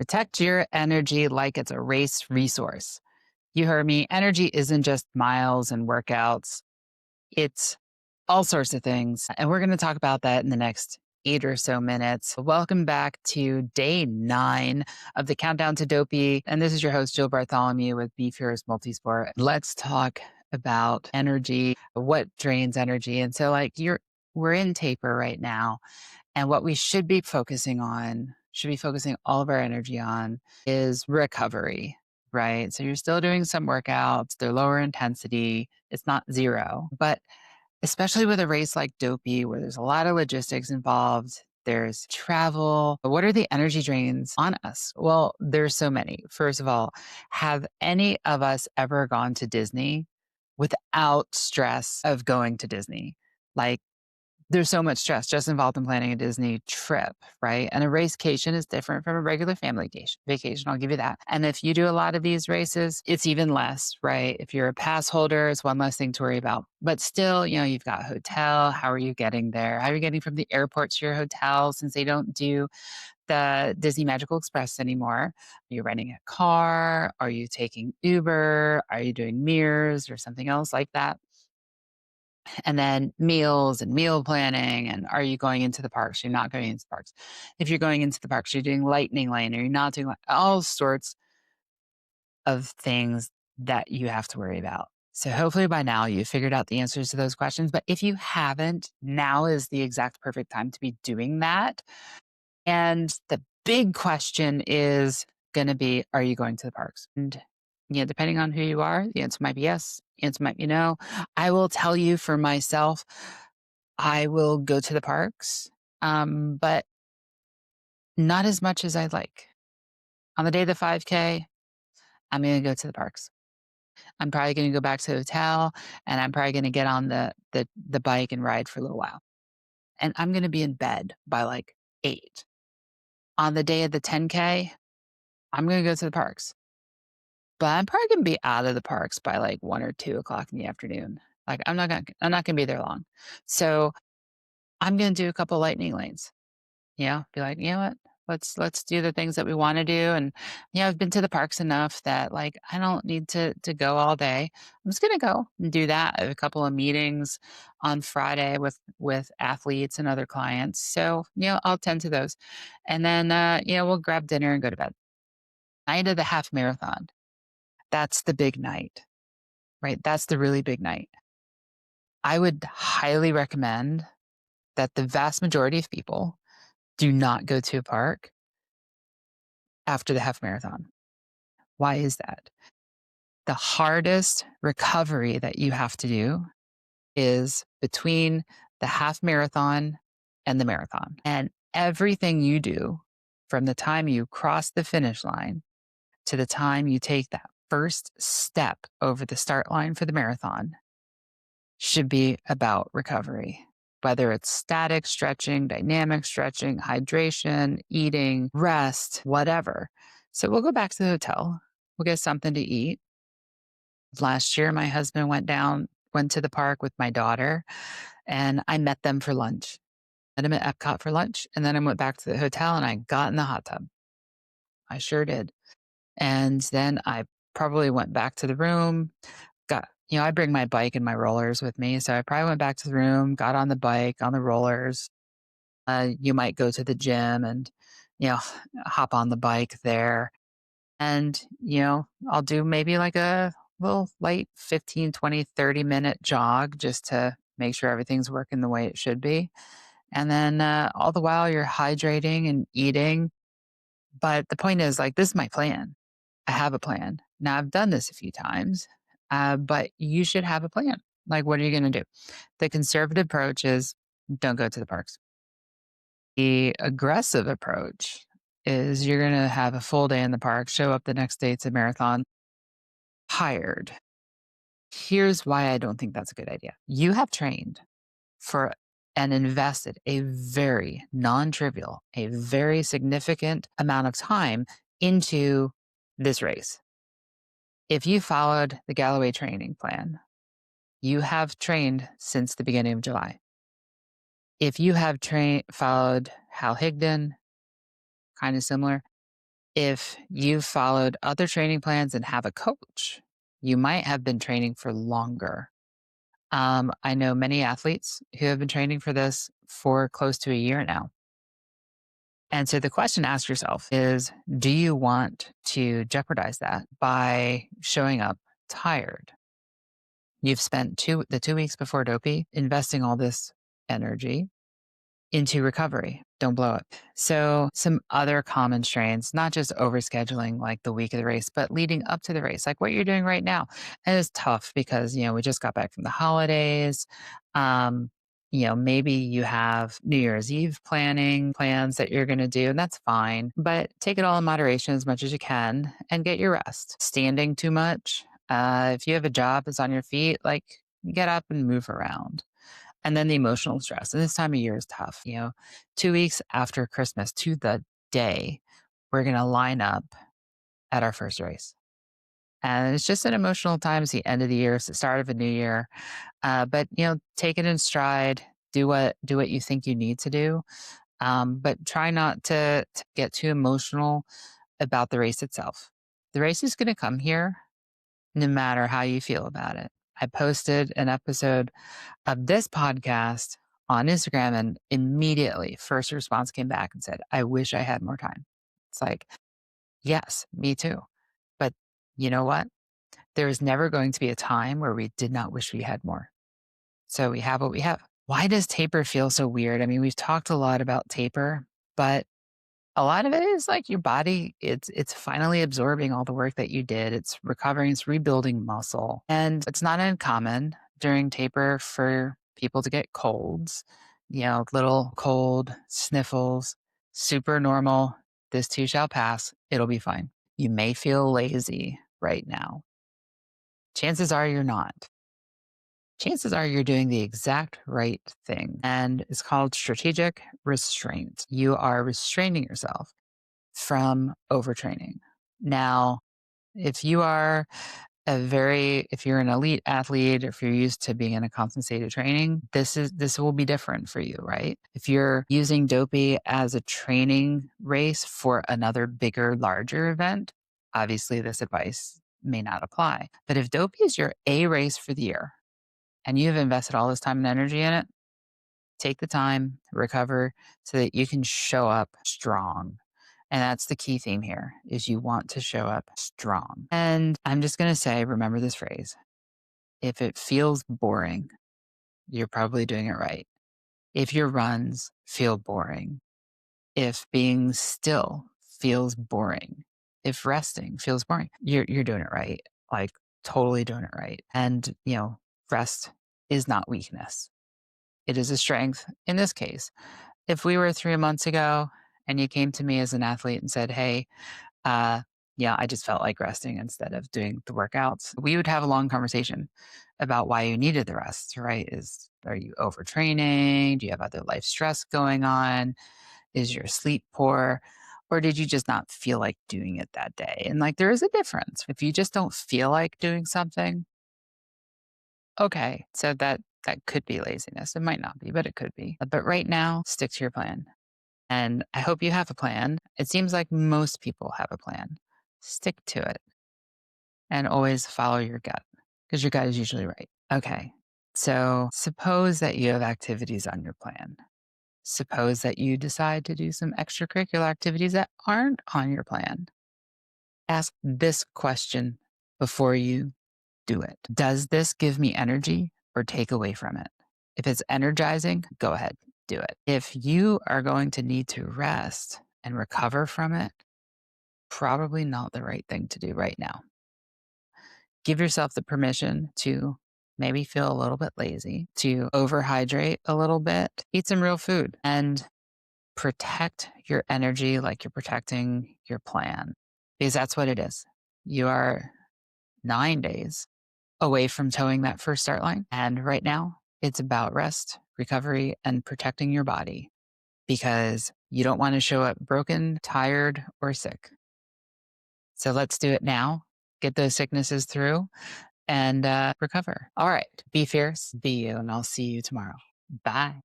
Protect your energy like it's a race resource. You heard me. Energy isn't just miles and workouts, it's all sorts of things. And we're going to talk about that in the next 8 or so minutes. Welcome back to day 9 of the Countdown to Dopey. And this is your host, Jill Bartholomew with Be Fierce Multisport. Let's talk about energy, what drains energy. And so, we're in taper right now. And what we should be focusing on, should be focusing all of our energy on, is recovery, right? So you're still doing some workouts, they're lower intensity, it's not zero. But especially with a race like Dopey, where there's a lot of logistics involved, there's travel. What are the energy drains on us? Well, there's so many. First of all, have any of us ever gone to Disney without stress of going to Disney? Like, there's so much stress just involved in planning a Disney trip, right? And a racecation is different from a regular family vacation. I'll give you that. And if you do a lot of these races, it's even less, right? If you're a pass holder, it's one less thing to worry about. But still, you've got hotel. How are you getting there? How are you getting from the airport to your hotel since they don't do the Disney Magical Express anymore? Are you renting a car? Are you taking Uber? Are you doing Mears or something else like that? And then meals and meal planning. And are you going into the parks? You're not going into the parks. If you're going into the parks, you're doing lightning lane or you're not doing all sorts of things that you have to worry about. So hopefully by now you figured out the answers to those questions. But if you haven't, now is the exact perfect time to be doing that. And the big question is going to be, are you going to the parks? And depending on who you are, the answer might be yes, the answer might be no. I will tell you for myself, I will go to the parks, but not as much as I'd like. On the day of the 5K, I'm going to go to the parks. I'm probably going to go back to the hotel, and I'm probably going to get on the bike and ride for a little while. And I'm going to be in bed by like 8. On the day of the 10K, I'm going to go to the parks. But I'm probably going to be out of the parks by like 1 or 2 o'clock in the afternoon. Like I'm not going to be there long. So I'm going to do a couple lightning lanes. Be like, you know what? Let's do the things that we want to do. And I've been to the parks enough that like I don't need to go all day. I'm just gonna go and do that. I have a couple of meetings on Friday with athletes and other clients. So, I'll tend to those. And then we'll grab dinner and go to bed. Night of the half marathon. That's the big night, right? That's the really big night. I would highly recommend that the vast majority of people do not go to a park after the half marathon. Why is that? The hardest recovery that you have to do is between the half marathon and the marathon. And everything you do from the time you cross the finish line to the time you take that first step over the start line for the marathon should be about recovery. Whether it's static stretching, dynamic stretching, hydration, eating, rest, whatever. So we'll go back to the hotel. We'll get something to eat. Last year, my husband went to the park with my daughter, and I met them for lunch. Met him at Epcot for lunch, and then I went back to the hotel and I got in the hot tub. I sure did. And then I probably went back to the room, I bring my bike and my rollers with me. So I probably went back to the room, got on the bike, on the rollers. You might go to the gym and, hop on the bike there. And, I'll do maybe like a little light 15, 20, 30-minute jog just to make sure everything's working the way it should be. And then all the while you're hydrating and eating. But the point is, like, this is my plan. I have a plan. Now, I've done this a few times, but you should have a plan. Like, what are you going to do? The conservative approach is don't go to the parks. The aggressive approach is you're going to have a full day in the park, show up the next day to marathon, tired. Here's why I don't think that's a good idea. You have trained for and invested a very non-trivial, a very significant amount of time into this race. If you followed the Galloway training plan, you have trained since the beginning of July. If you have followed Hal Higdon, kind of similar, If you've followed other training plans and have a coach, you might have been training for longer. I know many athletes who have been training for this for close to a year now. And so the question to ask yourself is, do you want to jeopardize that by showing up tired? You've spent the 2 weeks before Dopey investing all this energy into recovery. Don't blow it. So, some other common strains, not just overscheduling like the week of the race, but leading up to the race, like what you're doing right now. And it's tough because, we just got back from the holidays. Um, maybe you have New Year's Eve plans that you're going to do, and that's fine. But take it all in moderation as much as you can and get your rest. Standing too much. If you have a job that's on your feet, like get up and move around. And then the emotional stress. And this time of year is tough. 2 weeks after Christmas to the day, we're going to line up at our first race. And it's just an emotional time. It's the end of the year. It's the start of a new year. But take it in stride. Do what you think you need to do. But try not to get too emotional about the race itself. The race is going to come here no matter how you feel about it. I posted an episode of this podcast on Instagram, and immediately first response came back and said, I wish I had more time. It's like, yes, me too. But you know what? There is never going to be a time where we did not wish we had more. So we have what we have. Why does taper feel so weird? I mean, we've talked a lot about taper, but a lot of it is like your body, it's finally absorbing all the work that you did. It's recovering, it's rebuilding muscle. And it's not uncommon during taper for people to get colds, little cold, sniffles, super normal. This too shall pass. It'll be fine. You may feel lazy right now. Chances are you're not. Chances are you're doing the exact right thing. And it's called strategic restraint. You are restraining yourself from overtraining. Now, if you are if you're an elite athlete, if you're used to being in a constant state of training, this will be different for you, right? If you're using Dopey as a training race for another bigger, larger event, obviously this advice may not apply. But if Dopey is your A race for the year and you've invested all this time and energy in it, take the time, recover so that you can show up strong. And that's the key theme here is you want to show up strong. And I'm just going to say, remember this phrase. If it feels boring, you're probably doing it right. If your runs feel boring, if being still feels boring, if resting feels boring, you're doing it right. Like totally doing it right. And, rest is not weakness. It is a strength in this case. If we were 3 months ago and you came to me as an athlete and said, hey, yeah, I just felt like resting instead of doing the workouts, we would have a long conversation about why you needed the rest, right? Are you overtraining? Do you have other life stress going on? Is your sleep poor? Or did you just not feel like doing it that day? And like there is a difference. If you just don't feel like doing something, okay, so that could be laziness. It might not be, but it could be. But right now, stick to your plan. And I hope you have a plan. It seems like most people have a plan. Stick to it and always follow your gut because your gut is usually right. Okay. So suppose that you have activities on your plan. Suppose that you decide to do some extracurricular activities that aren't on your plan. Ask this question before you do it. Does this give me energy or take away from it? If it's energizing, go ahead, do it. If you are going to need to rest and recover from it, probably not the right thing to do right now. Give yourself the permission to maybe feel a little bit lazy, to overhydrate a little bit, eat some real food, and protect your energy like you're protecting your plan, because that's what it is. You are 9 days away from towing that first start line. And right now, it's about rest, recovery, and protecting your body because you don't want to show up broken, tired, or sick. So let's do it now. Get those sicknesses through and recover. All right. Be fierce, be you, and I'll see you tomorrow. Bye.